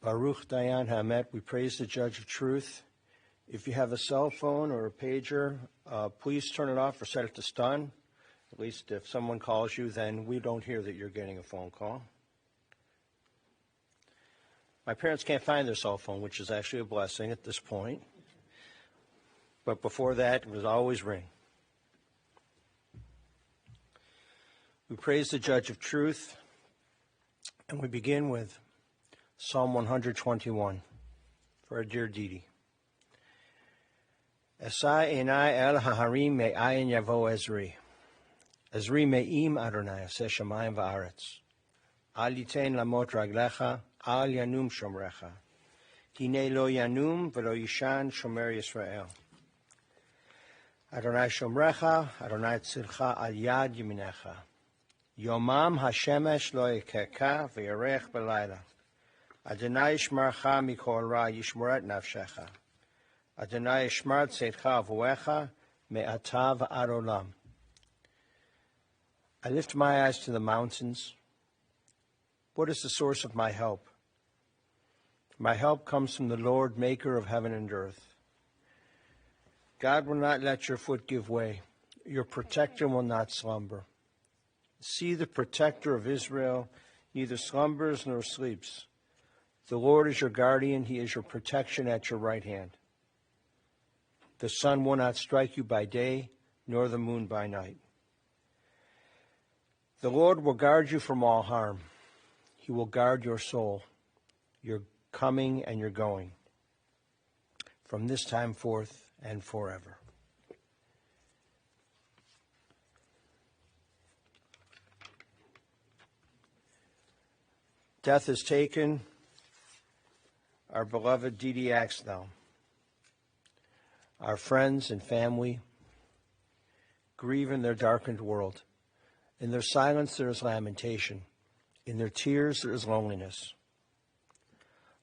Baruch Dayan Hamet, we praise the Judge of Truth. If you have a cell phone or a pager, please turn it off or set it to stun. At least if someone calls you, then we don't hear that you're getting a phone call. My parents can't find their cell phone, which is actually a blessing at this point. But before that, it was always ring. We praise the Judge of Truth, and we begin with Psalm 121 for our dear Dede. Esai enai el haharim me'ayin yavo Ezri. Ezri me'im Adonai aseh shamayim va'aretz. Al yitain lamot raglecha, al yanum shomrecha. Hine lo yanum velo yishan shomer Yisrael. Adonai shomrecha, Adonai tzilcha al yad yeminecha. Yomam hashemesh lo yekeka v'yarech belayla. Adonai yishmarcha mikol ra yishmoret nafshecha. Adonai yishmar tzedcha avoecha me'ata v'ad olam. I lift my eyes to the mountains. What is the source of my help? My help comes from the Lord, maker of heaven and earth. God will not let your foot give way. Your protector will not slumber. See, the protector of Israel neither slumbers nor sleeps. The Lord is your guardian. He is your protection at your right hand. The sun will not strike you by day, nor the moon by night. The Lord will guard you from all harm. He will guard your soul, your coming and your going, from this time forth and forever. Death has taken our beloved Dede Axthelm. Our friends and family grieve in their darkened world. In their silence there is lamentation. In their tears there is loneliness.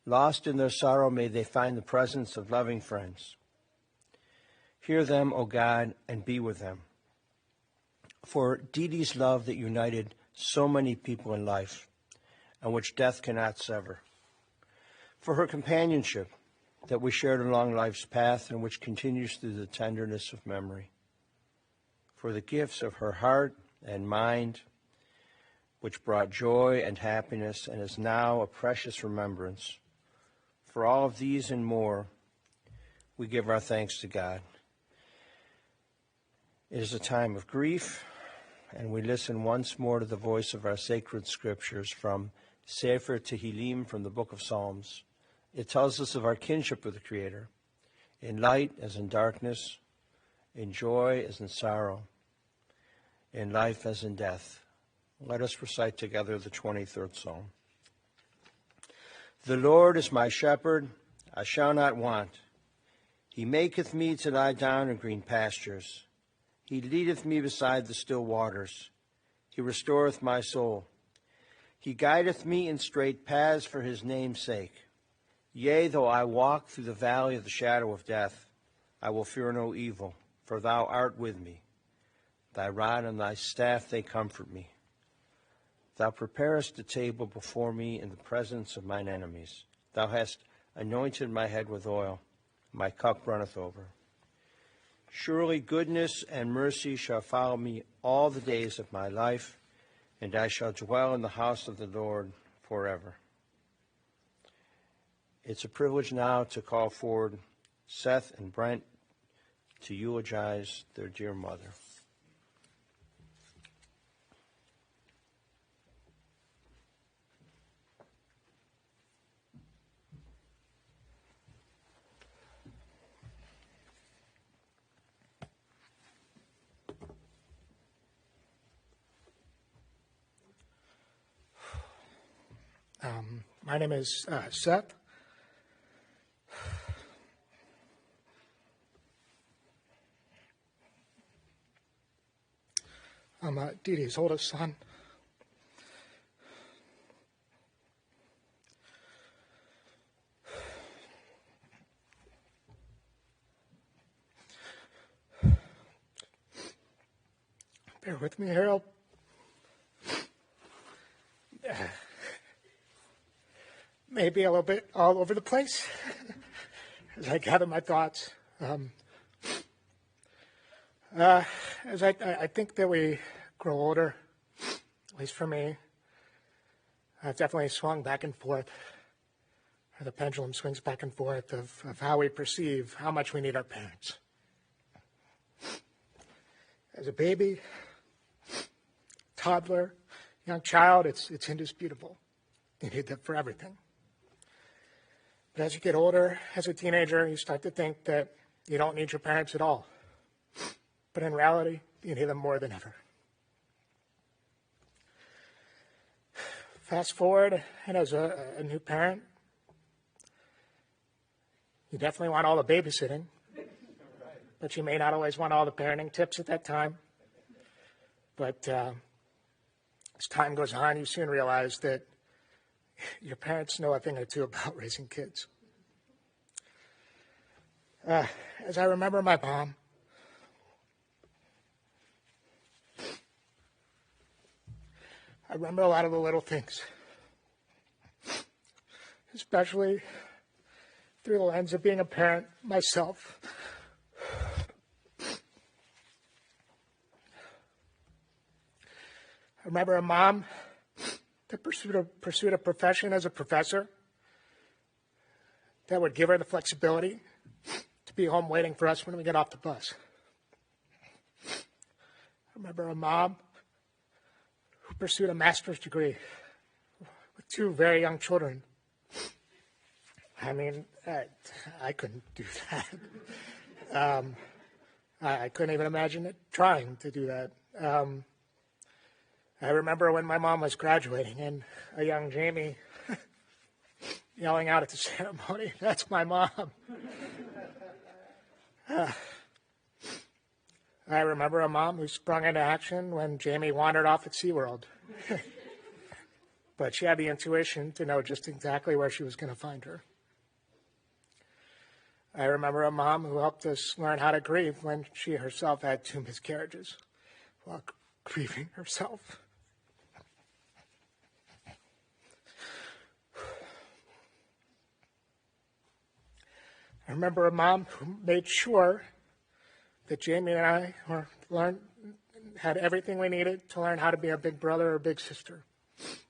Lost in their sorrow may they find the presence of loving friends. Hear them, O God, and be with them. For Dede's love that united so many people in life, and which death cannot sever. For her companionship that we shared along life's path and which continues through the tenderness of memory. For the gifts of her heart and mind, which brought joy and happiness and is now a precious remembrance. For all of these and more, we give our thanks to God. It is a time of grief, and we listen once more to the voice of our sacred scriptures from Sefer Tehillim, from the book of Psalms. It tells us of our kinship with the Creator, in light as in darkness, in joy as in sorrow, in life as in death. Let us recite together the 23rd Psalm. The Lord is my shepherd, I shall not want. He maketh me to lie down in green pastures. He leadeth me beside the still waters. He restoreth my soul. He guideth me in straight paths for his name's sake. Yea, though I walk through the valley of the shadow of death, I will fear no evil, for thou art with me. Thy rod and thy staff, they comfort me. Thou preparest a table before me in the presence of mine enemies. Thou hast anointed my head with oil. My cup runneth over. Surely goodness and mercy shall follow me all the days of my life, and I shall dwell in the house of the Lord forever. It's a privilege now to call forward Seth and Brent to eulogize their dear mother. My name is Seth. I'm Dede's oldest son. Bear with me, Harold. maybe a little bit all over the place as I gather my thoughts. As I think that we grow older, at least for me, I've definitely swung back and forth, or the pendulum swings back and forth of how we perceive how much we need our parents. As a baby, toddler, young child, it's indisputable. You need them for everything. But as you get older, as a teenager, you start to think that you don't need your parents at all. But in reality, you need them more than ever. Fast forward, and as a new parent, you definitely want all the babysitting, but you may not always want all the parenting tips at that time. But as time goes on, you soon realize that your parents know a thing or two about raising kids. As I remember my mom, I remember a lot of the little things, especially through the lens of being a parent myself. I remember a mom that pursued a profession as a professor that would give her the flexibility to be home waiting for us when we get off the bus. I remember a mom who pursued a master's degree with two very young children. I mean, I couldn't do that. I couldn't even imagine it trying to do that. I remember when my mom was graduating and a young Jamie yelling out at the ceremony, "That's my mom." I remember a mom who sprung into action when Jamie wandered off at SeaWorld. But she had the intuition to know just exactly where she was going to find her. I remember a mom who helped us learn how to grieve when she herself had 2 miscarriages while grieving herself. I remember a mom who made sure that Jamie and I had everything we needed to learn how to be a big brother or big sister,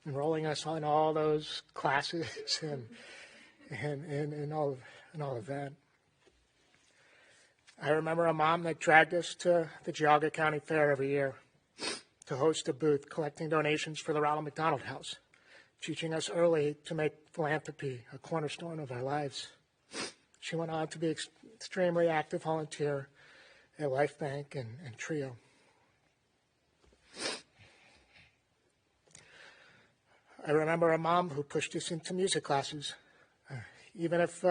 enrolling us in all those classes and all of that. I remember a mom that dragged us to the Geauga County Fair every year to host a booth collecting donations for the Ronald McDonald House, teaching us early to make philanthropy a cornerstone of our lives. She went on to be extremely active volunteer at Life Bank and TRIO. I remember a mom who pushed us into music classes, even if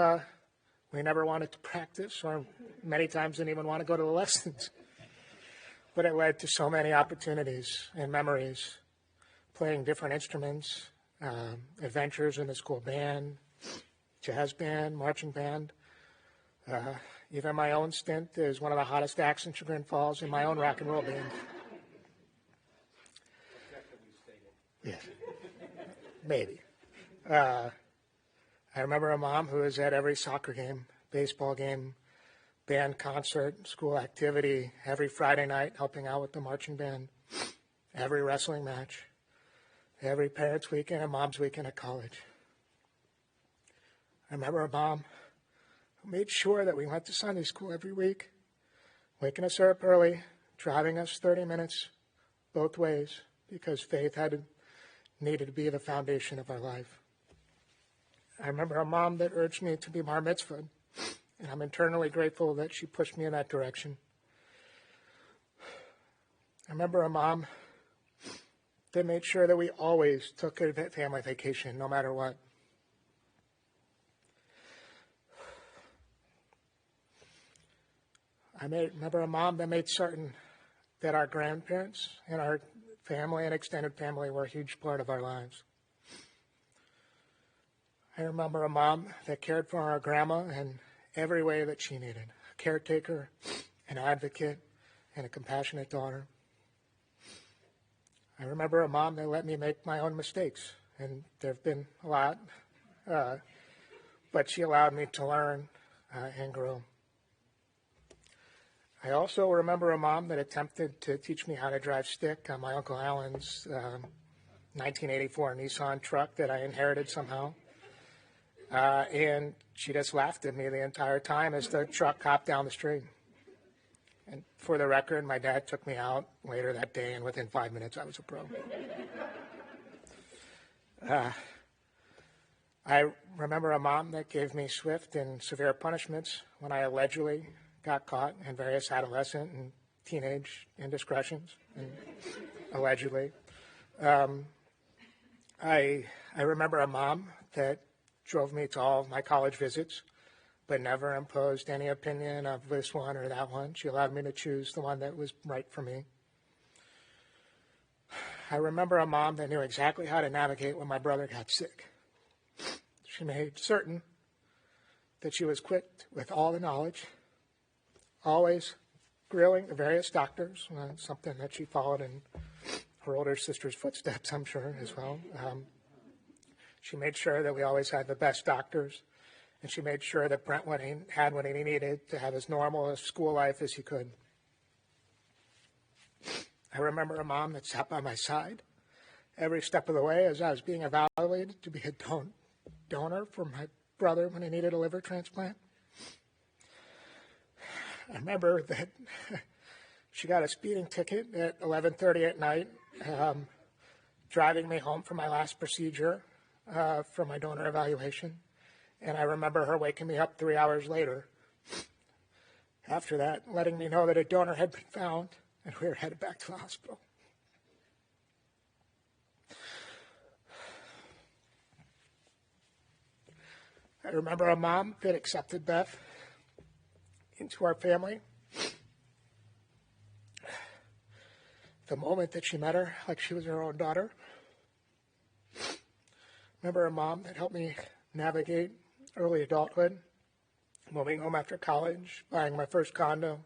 we never wanted to practice, or many times didn't even want to go to the lessons. But it led to so many opportunities and memories, playing different instruments, adventures in the school band, jazz band, marching band. Even my own stint as one of the hottest acts in Chagrin Falls in my own rock and roll band. Yes, maybe. I remember a mom who was at every soccer game, baseball game, band concert, school activity, every Friday night helping out with the marching band, every wrestling match, every parents' weekend and mom's weekend at college. I remember a mom who made sure that we went to Sunday school every week, waking us up early, driving us 30 minutes both ways, because faith needed to be the foundation of our life. I remember a mom that urged me to be bar mitzvahed, and I'm eternally grateful that she pushed me in that direction. I remember a mom that made sure that we always took a family vacation, no matter what. I remember a mom that made certain that our grandparents and our family and extended family were a huge part of our lives. I remember a mom that cared for our grandma in every way that she needed, a caretaker, an advocate, and a compassionate daughter. I remember a mom that let me make my own mistakes, and there have been a lot. but she allowed me to learn and grow. I also remember a mom that attempted to teach me how to drive stick on my Uncle Alan's 1984 Nissan truck that I inherited somehow. And she just laughed at me the entire time as the truck hopped down the street. And for the record, my dad took me out later that day, and within 5 minutes, I was a pro. I remember a mom that gave me swift and severe punishments when I allegedly got caught in various adolescent and teenage indiscretions, and allegedly. I remember a mom that drove me to all of my college visits, but never imposed any opinion of this one or that one. She allowed me to choose the one that was right for me. I remember a mom that knew exactly how to navigate when my brother got sick. She made certain that she was equipped with all the knowledge, always grilling the various doctors, something that she followed in her older sister's footsteps, I'm sure, as well. She made sure that we always had the best doctors, and she made sure that Brent had what he needed to have as normal a school life as he could. I remember a mom that sat by my side every step of the way as I was being evaluated to be a donor for my brother when he needed a liver transplant. I remember that she got a speeding ticket at 11:30 at night, driving me home from my last procedure for my donor evaluation. And I remember her waking me up 3 hours later after that, letting me know that a donor had been found and we were headed back to the hospital. I remember a mom that accepted Beth into our family the moment that she met her, like she was her own daughter. Remember a mom that helped me navigate early adulthood, moving home after college, buying my first condo,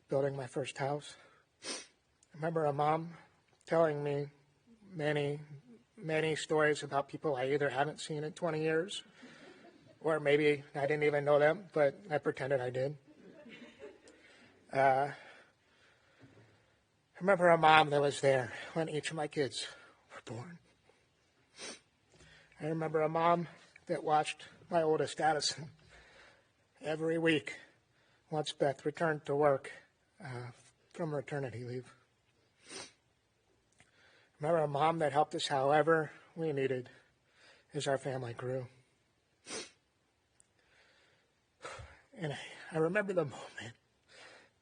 building my first house. Remember a mom telling me many, many stories about people I either haven't seen in 20 years, or maybe I didn't even know them, but I pretended I did. I remember a mom that was there when each of my kids were born. I remember a mom that watched my oldest Addison every week once Beth returned to work from maternity leave. Remember a mom that helped us however we needed as our family grew. And I remember the moment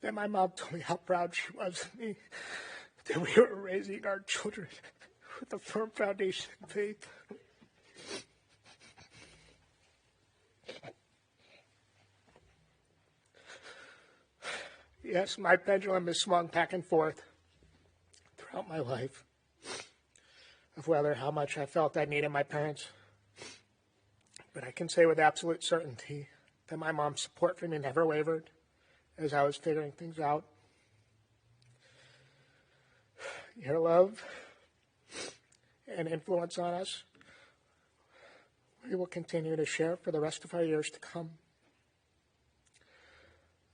that my mom told me how proud she was of me, that we were raising our children with a firm foundation in faith. Yes, my pendulum has swung back and forth throughout my life of whether how much I felt I needed my parents. But I can say with absolute certainty that my mom's support for me never wavered as I was figuring things out. Your love and influence on us, we will continue to share for the rest of our years to come.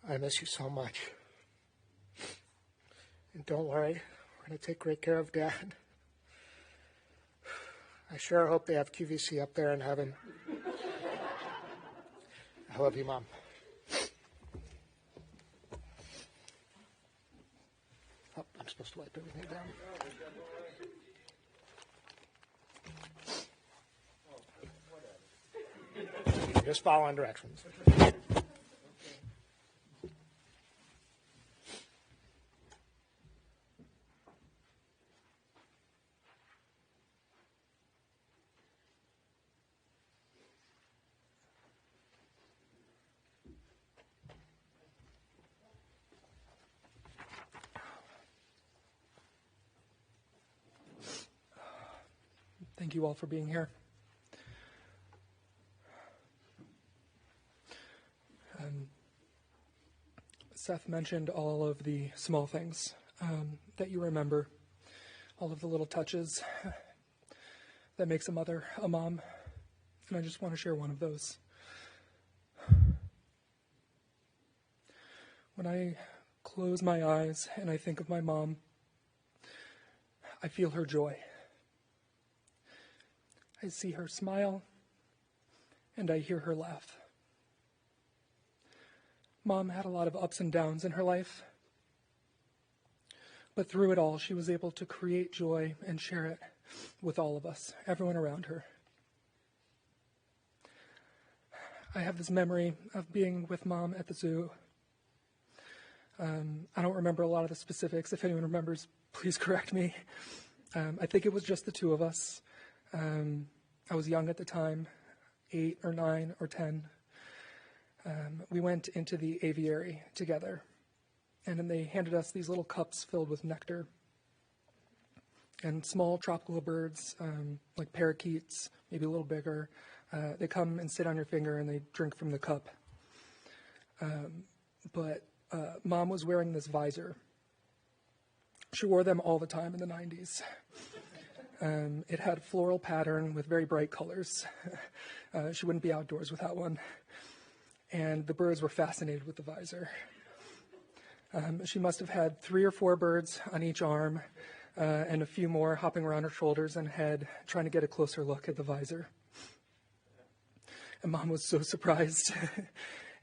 I miss you so much. And don't worry, we're going to take great care of Dad. I sure hope they have QVC up there in heaven. I love you, Mom. Oh, I'm supposed to wipe everything down. Just following directions. Thank you all for being here. Seth mentioned all of the small things that you remember, all of the little touches that makes a mother a mom. and I just want to share one of those. When I close my eyes and I think of my mom, I feel her joy. I see her smile, and I hear her laugh. Mom had a lot of ups and downs in her life, but through it all, she was able to create joy and share it with all of us, everyone around her. I have this memory of being with Mom at the zoo. I don't remember a lot of the specifics. If anyone remembers, please correct me. I think it was just the two of us. I was young at the time, 8 or 9 or 10. We went into the aviary together, and then they handed us these little cups filled with nectar. And small tropical birds, like parakeets, maybe a little bigger, they come and sit on your finger and they drink from the cup. But Mom was wearing this visor. She wore them all the time in the 90s. It had a floral pattern with very bright colors. She wouldn't be outdoors without one. And the birds were fascinated with the visor. She must have had 3 or 4 birds on each arm, and a few more hopping around her shoulders and head, trying to get a closer look at the visor. And Mom was so surprised.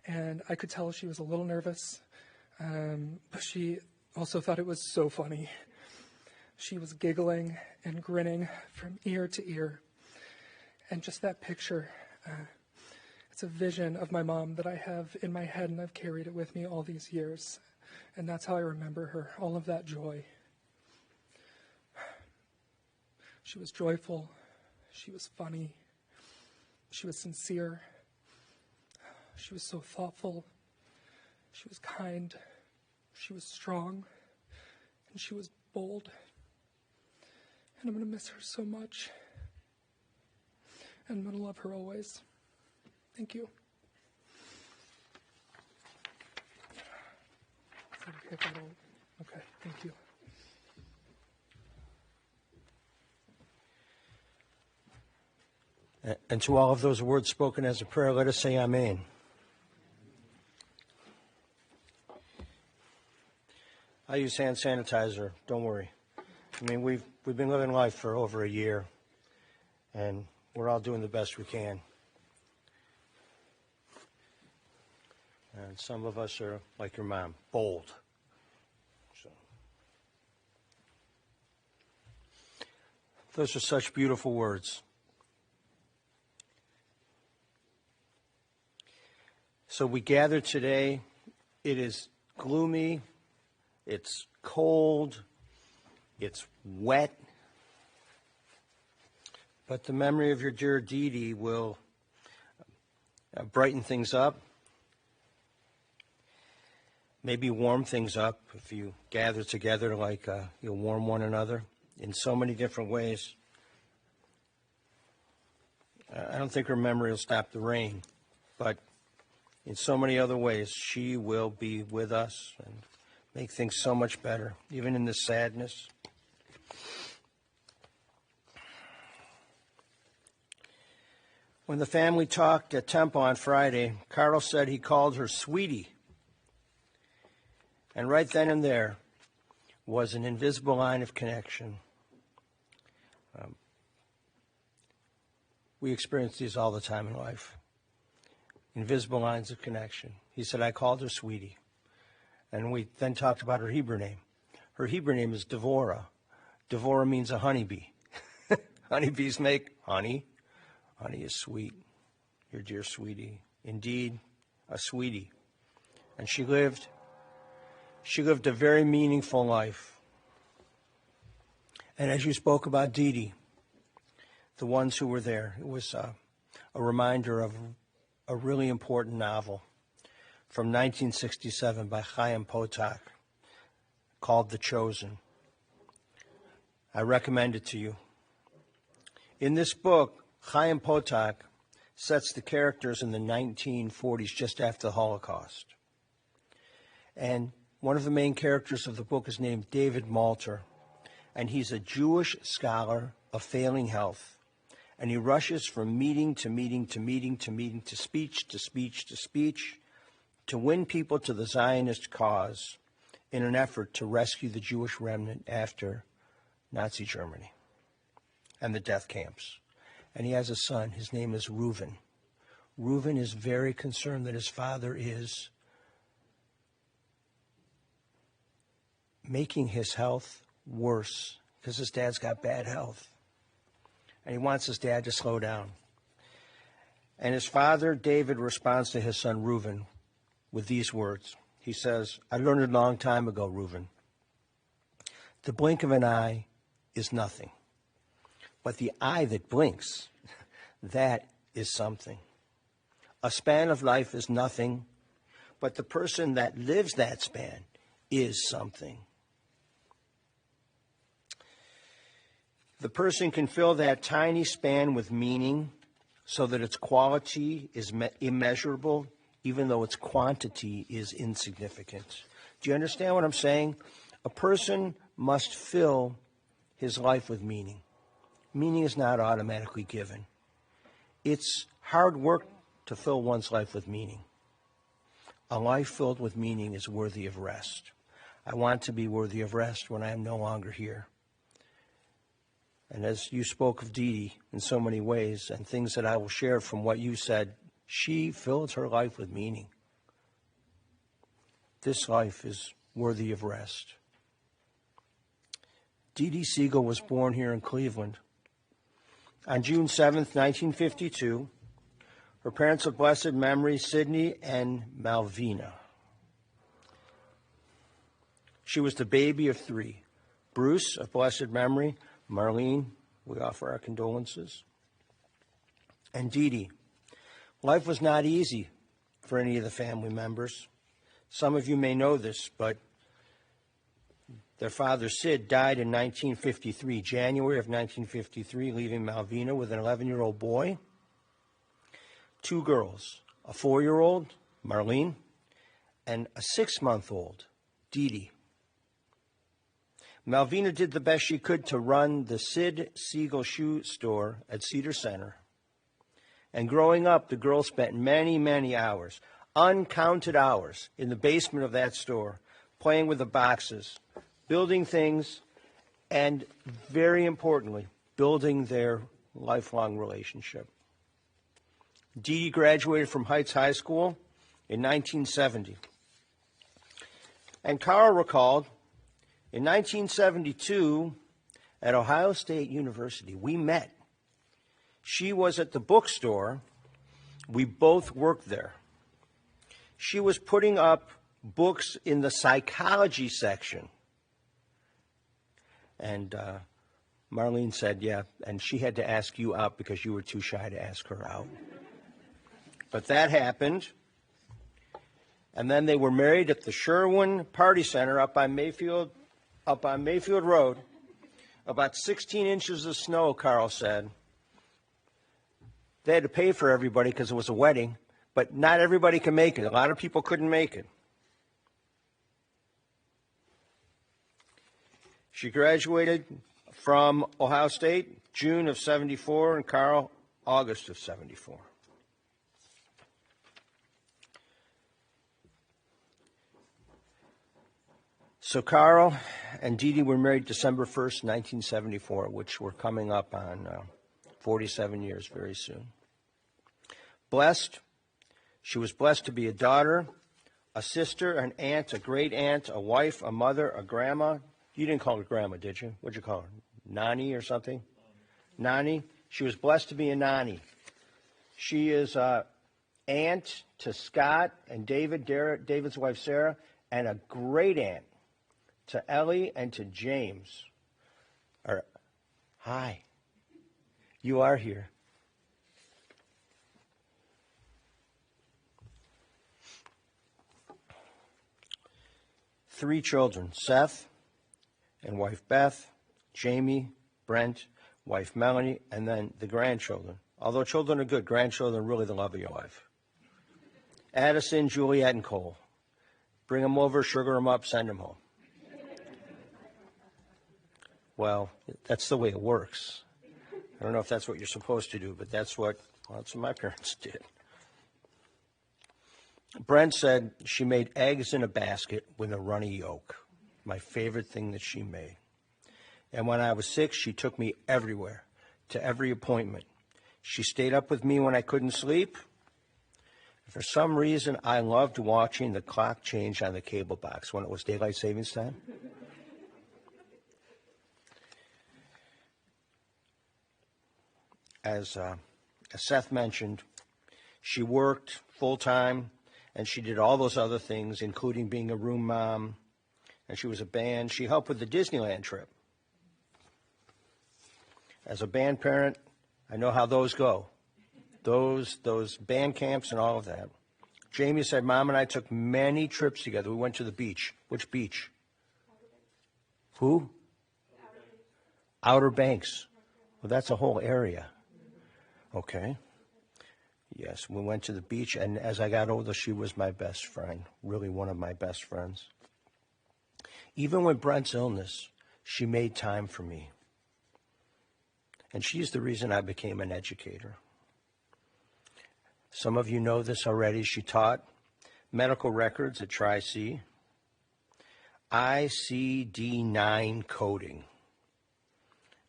And I could tell she was a little nervous, but she also thought it was so funny. She was giggling and grinning from ear to ear. And just that picture, it's a vision of my mom that I have in my head, and I've carried it with me all these years. And that's how I remember her, all of that joy. She was joyful. She was funny. She was sincere. She was so thoughtful. She was kind. She was strong. And she was bold. And I'm going to miss her so much. And I'm going to love her always. Thank you. Okay, thank you. And to all of those words spoken as a prayer, let us say amen. I use hand sanitizer, don't worry. I mean, we've been living life for over a year, and we're all doing the best we can. And some of us are like your mom, bold. So, those are such beautiful words. So we gather today. It is gloomy, it's cold, it's wet, but the memory of your dear Dede will brighten things up, maybe warm things up if you gather together like you'll warm one another in so many different ways. I don't think her memory will stop the rain, but in so many other ways, she will be with us and make things so much better, even in the sadness. When the family talked at Temple on Friday, Carl said he called her sweetie. And right then and there was an invisible line of connection. We experience these all the time in life. Invisible lines of connection. He said, I called her sweetie. And we then talked about her Hebrew name. Her Hebrew name is Devorah. Devorah means a honeybee. Honeybees make honey. Honey is sweet. Your dear sweetie. Indeed, a sweetie. And she lived a very meaningful life. And as you spoke about Dede, the ones who were there, it was a reminder of a really important novel from 1967 by Chaim Potok called The Chosen. I recommend it to you. In this book, Chaim Potok sets the characters in the 1940s, just after the Holocaust. And one of the main characters of the book is named David Malter, and he's a Jewish scholar of failing health And he rushes from meeting to meeting to meeting to meeting to speech to speech to speech to win people to the Zionist cause in an effort to rescue the Jewish remnant after Nazi Germany and the death camps. And he has a son. His name is Reuven. Reuven is very concerned that his father is making his health worse because his dad's got bad health. And he wants his dad to slow down. And his father, David, responds to his son, Reuven, with these words. He says, I learned it a long time ago, Reuven. The blink of an eye is nothing. But the eye that blinks, that is something. A span of life is nothing, but the person that lives that span is something. The person can fill that tiny span with meaning so that its quality is immeasurable, even though its quantity is insignificant. Do you understand what I'm saying? A person must fill his life with meaning. Meaning is not automatically given. It's hard work to fill one's life with meaning. A life filled with meaning is worthy of rest. I want to be worthy of rest when I am no longer here. And as you spoke of Dede in so many ways, and things that I will share from what you said, she fills her life with meaning. This life is worthy of rest. Dede Siegel was born here in Cleveland on June 7th, 1952. Her parents of blessed memory, Sidney and Malvina. She was the baby of three. Bruce, of blessed memory, Marlene, we offer our condolences, and Dede. Life was not easy for any of the family members. Some of you may know this, but their father, Sid, died in 1953, January of 1953, leaving Malvina with an 11-year-old boy, two girls, a 4-year-old, Marlene, and a 6-month-old, Dede. Malvina did the best she could to run the Sid Siegel shoe store at Cedar Center. And growing up, the girls spent many, many hours, uncounted hours, in the basement of that store, playing with the boxes, building things, and very importantly, building their lifelong relationship. Dede graduated from Heights High School in 1970. And Carl recalled, in 1972, at Ohio State University, we met. She was at the bookstore. We both worked there. She was putting up books in the psychology section. And Marlene said, yeah, and she had to ask you out because you were too shy to ask her out. But that happened. And then they were married at the Sherwin Party Center up on Mayfield Road. About 16 inches of snow, Carl said. They had to pay for everybody because it was a wedding, but not everybody can make it. A lot of people couldn't make it. She graduated from Ohio State, June of 74, and Carl, August of 74. So Carl and Dede were married December 1st, 1974, which we're coming up on 47 years very soon. Blessed. She was blessed to be a daughter, a sister, an aunt, a great aunt, a wife, a mother, a grandma. You didn't call her grandma, did you? What'd you call her? Nani or something? Nani. She was blessed to be a Nani. She is aunt to Scott and David, David's wife Sarah, and a great aunt to Ellie and to James. Hi. You are here. Three children, Seth and wife Beth, Jamie, Brent, wife Melanie, and then the grandchildren. Although children are good, grandchildren are really the love of your life. Addison, Juliet, and Cole. Bring them over, sugar them up, send them home. Well, that's the way it works. I don't know if that's what you're supposed to do, but that's what my parents did. Brent said she made eggs in a basket with a runny yolk, my favorite thing that she made. And when I was 6, she took me everywhere, to every appointment. She stayed up with me when I couldn't sleep. For some reason, I loved watching the clock change on the cable box when it was daylight savings time. As Seth mentioned, she worked full-time, and she did all those other things, including being a room mom, and she was a band. She helped with the Disneyland trip. As a band parent, I know how those go. Those band camps and all of that. Jamie said, Mom and I took many trips together. We went to the beach. Which beach? Who? Outer Banks. Well, that's a whole area. Okay. Yes, we went to the beach, and as I got older, she was my best friend, really one of my best friends. Even with Brent's illness, she made time for me. And she's the reason I became an educator. Some of you know this already. She taught medical records at Tri-C, ICD-9 coding.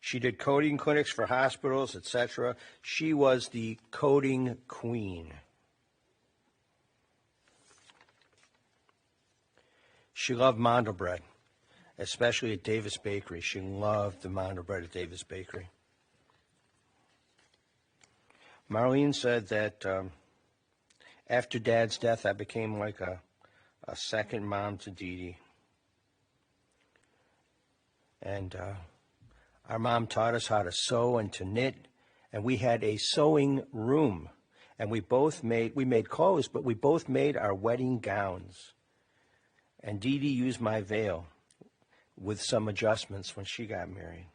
She did coding clinics for hospitals, etc. She was the coding queen. She loved Mondo bread, especially at Davis Bakery. She loved the Mondo bread at Davis Bakery. Marlene said that after Dad's death, I became like a second mom to Dede. And our mom taught us how to sew and to knit, and we had a sewing room. And we made clothes, but we both made our wedding gowns. And Dede used my veil with some adjustments when she got married.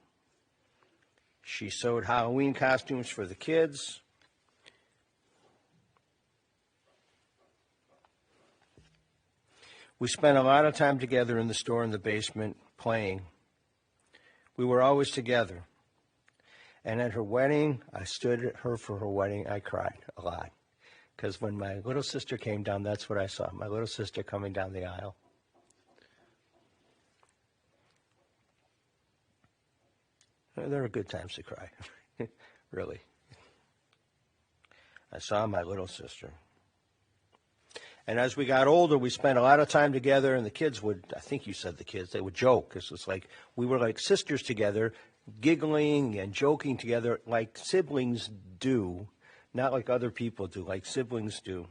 She sewed Halloween costumes for the kids. We spent a lot of time together in the store in the basement playing. We were always together. And at her wedding, I stood at her for her wedding. I cried a lot. Because when my little sister came down, that's what I saw. My little sister coming down the aisle. There are good times to cry. Really. I saw my little sister. And as we got older, we spent a lot of time together, and the kids would, I think you said the kids, they would joke. It was like we were like sisters together, giggling and joking together like siblings do, not like other people do, like siblings do.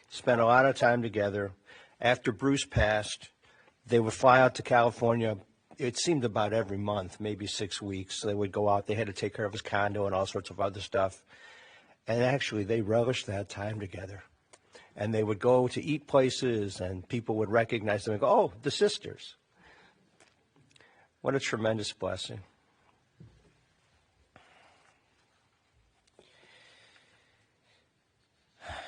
Spent a lot of time together. After Bruce passed, they would fly out to California. It seemed about every month, maybe 6 weeks. They would go out. They had to take care of his condo and all sorts of other stuff. And actually, they relished that time together. And they would go to eat places, and people would recognize them and go, oh, the sisters. What a tremendous blessing.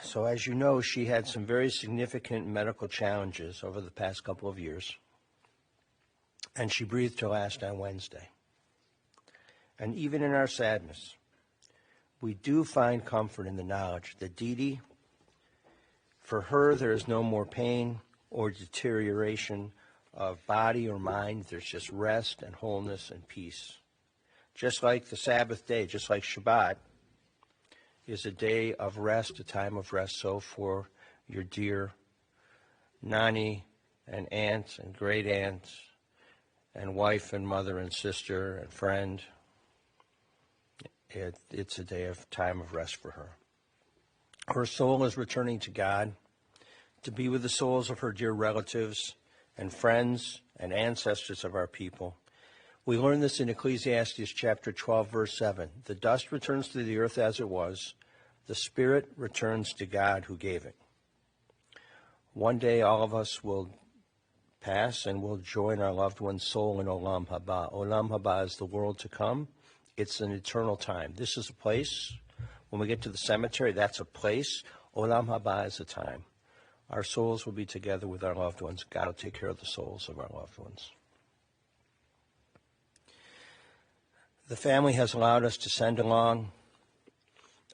So as you know, she had some very significant medical challenges over the past couple of years. And she breathed her last on Wednesday. And even in our sadness, we do find comfort in the knowledge that Dede, for her, there is no more pain or deterioration of body or mind. There's just rest and wholeness and peace. Just like the Sabbath day, just like Shabbat is a day of rest, a time of rest. So for your dear Nani and aunt and great aunt and wife and mother and sister and friend, it's a day of time of rest for her. Her soul is returning to God to be with the souls of her dear relatives and friends and ancestors of our people. We learn this in Ecclesiastes chapter 12, verse 7. The dust returns to the earth as it was. The spirit returns to God who gave it. One day all of us will pass and we'll join our loved one's soul in Olam Haba. Olam Haba is the world to come. It's an eternal time. This is a place. When we get to the cemetery, that's a place. Olam Haba is a time. Our souls will be together with our loved ones. God will take care of the souls of our loved ones. The family has allowed us to send along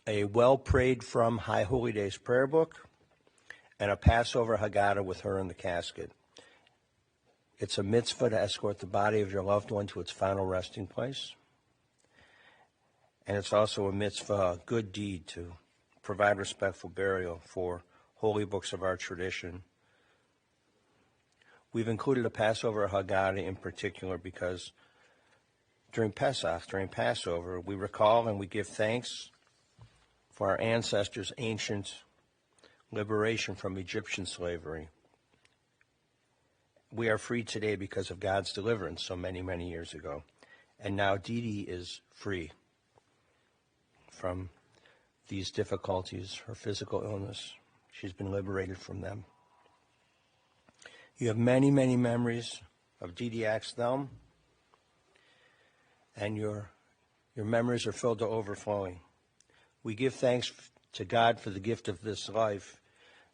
a well-prayed-from High Holy Days prayer book and a Passover Haggadah with her in the casket. It's a mitzvah to escort the body of your loved one to its final resting place. And it's also a mitzvah, a good deed, to provide respectful burial for holy books of our tradition. We've included a Passover Haggadah in particular because during Pesach, during Passover, we recall and we give thanks for our ancestors' ancient liberation from Egyptian slavery. We are free today because of God's deliverance so many, many years ago. And now Dede is free from these difficulties, her physical illness. She's been liberated from them. You have many, many memories of Dede Axthelm, and your memories are filled to overflowing. We give thanks to God for the gift of this life,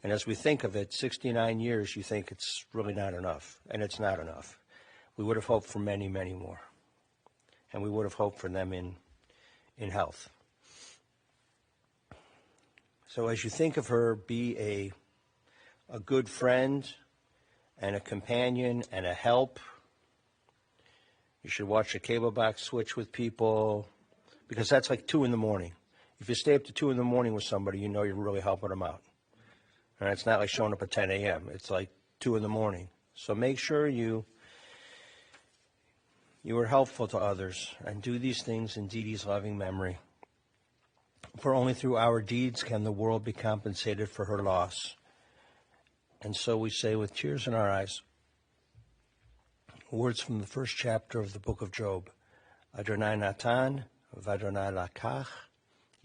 and as we think of it, 69 years, you think it's really not enough, and it's not enough. We would have hoped for many, many more, and we would have hoped for them in health. So as you think of her, be a good friend and a companion and a help. You should watch the cable box switch with people, because that's like 2 in the morning. If you stay up to 2 in the morning with somebody, you know you're really helping them out. And it's not like showing up at 10 a.m. It's like 2 in the morning. So make sure you are helpful to others and do these things in Dede's loving memory. For only through our deeds can the world be compensated for her loss. And so we say with tears in our eyes, words from the first chapter of the book of Job. Adonai Natan, v'Adonai Lakach,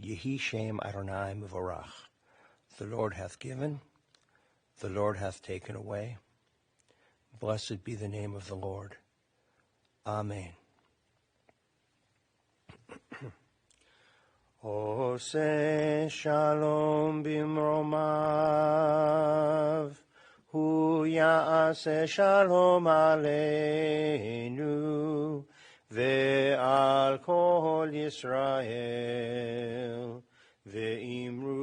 Yehi Shem Adonai Mevorach. The Lord hath given, the Lord hath taken away. Blessed be the name of the Lord. Amen. Ose shalom bimromav, hu ya'aseh shalom aleinu, ve'al kol Yisrael, ve'imru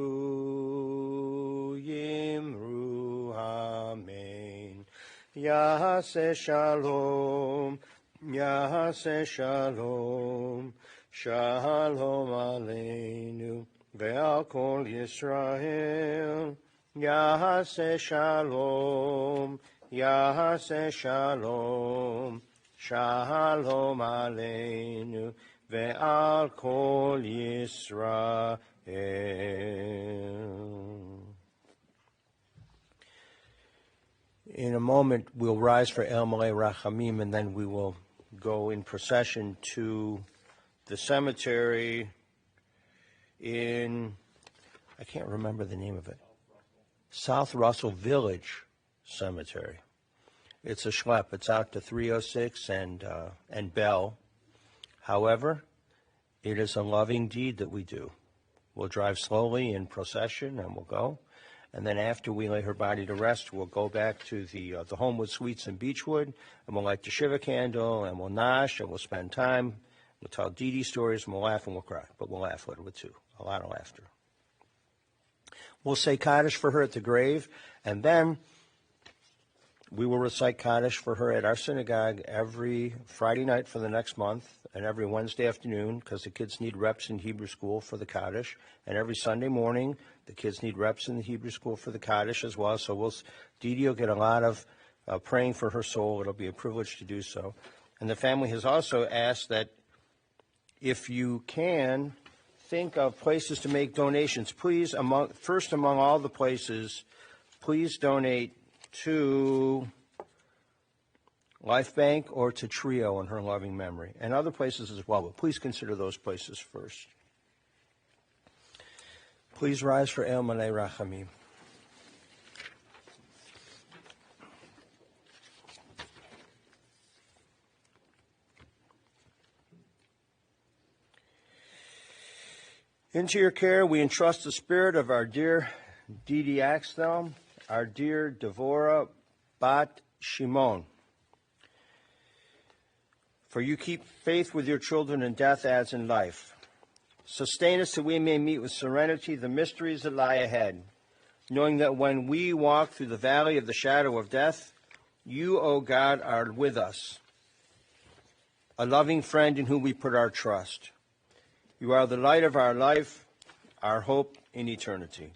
yimru amen. Ya'aseh shalom, ya'aseh shalom, Shalom Aleinu ve'al kol Yisrael, Yahaseh Shalom, Yahaseh Shalom, Shalom Aleinu ve'al kol Yisrael. In a moment, we'll rise for El Malei Rachamim, and then we will go in procession to the cemetery in, I can't remember the name of it, South Russell Village Cemetery. It's a schlep. It's out to 306 and Bell. However, it is a loving deed that we do. We'll drive slowly in procession and we'll go. And then after we lay her body to rest, we'll go back to the Homewood Suites in Beechwood, and we'll light the Shiva candle, and we'll nosh, and we'll spend time. We'll tell Dede stories, and we'll laugh and we'll cry. But we'll laugh a little bit too. A lot of laughter. We'll say Kaddish for her at the grave, and then we will recite Kaddish for her at our synagogue every Friday night for the next month, and every Wednesday afternoon, because the kids need reps in Hebrew school for the Kaddish, and every Sunday morning, the kids need reps in the Hebrew school for the Kaddish as well. So Dede will get a lot of praying for her soul. It'll be a privilege to do so. And the family has also asked that if you can, think of places to make donations. Please, among all the places, please donate to Life Bank or to Trio in her loving memory, and other places as well, but please consider those places first. Please rise for El Malei Rachamim. Into your care we entrust the spirit of our dear Dede Axthelm, our dear Devorah Bat Shimon. For you keep faith with your children in death as in life. Sustain us that we may meet with serenity the mysteries that lie ahead, knowing that when we walk through the valley of the shadow of death, you, O God, are with us, a loving friend in whom we put our trust. You are the light of our life, our hope in eternity.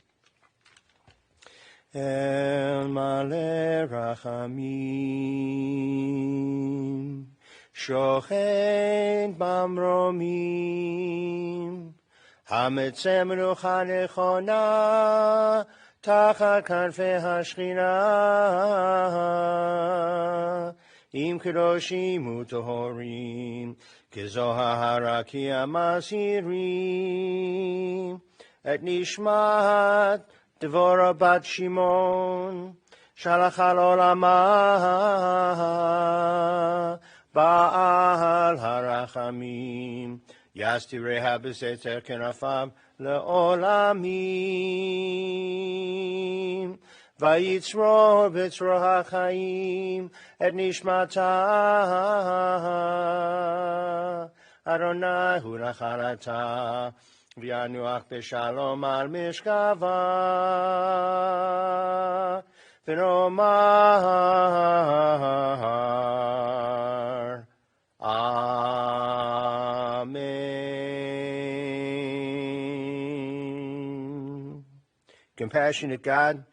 El male rachamim, shochen bamromim, hametzem menucha nechona, tachat kanfei hashchina, im kedoshim utohorim, kezohara ki amasirim, et nishmat Devora bat Shimon, shalach al olama, ba'al harachamim, yastireha b'seter kenafav le'olamim, vayitzro b'tzro ha'chaim, et nishmata, Adonai hu nachalata, V'yanuach b'shalom al mishkava, v'nomar, Amen. Compassionate God,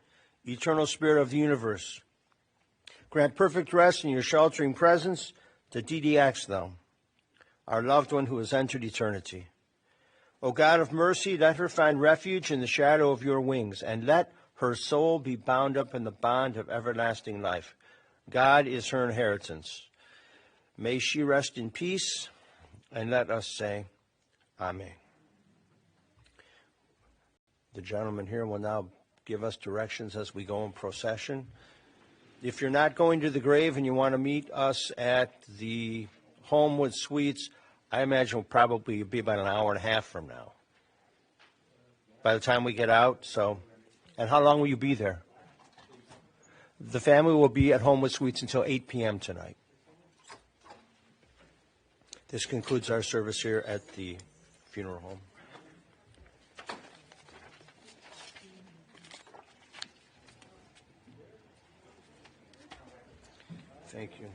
eternal Spirit of the universe, grant perfect rest in your sheltering presence to Dede Axthelm, our loved one who has entered eternity. O God of mercy, let her find refuge in the shadow of your wings, and let her soul be bound up in the bond of everlasting life. God is her inheritance. May she rest in peace, and let us say, Amen. The gentleman here will now give us directions as we go in procession. If you're not going to the grave and you want to meet us at the Homewood Suites, I imagine will probably be about an hour and a half from now, by the time we get out. So, and how long will you be there? The family will be at Homewood Suites until 8 p.m. tonight. This concludes our service here at the funeral home. Thank you.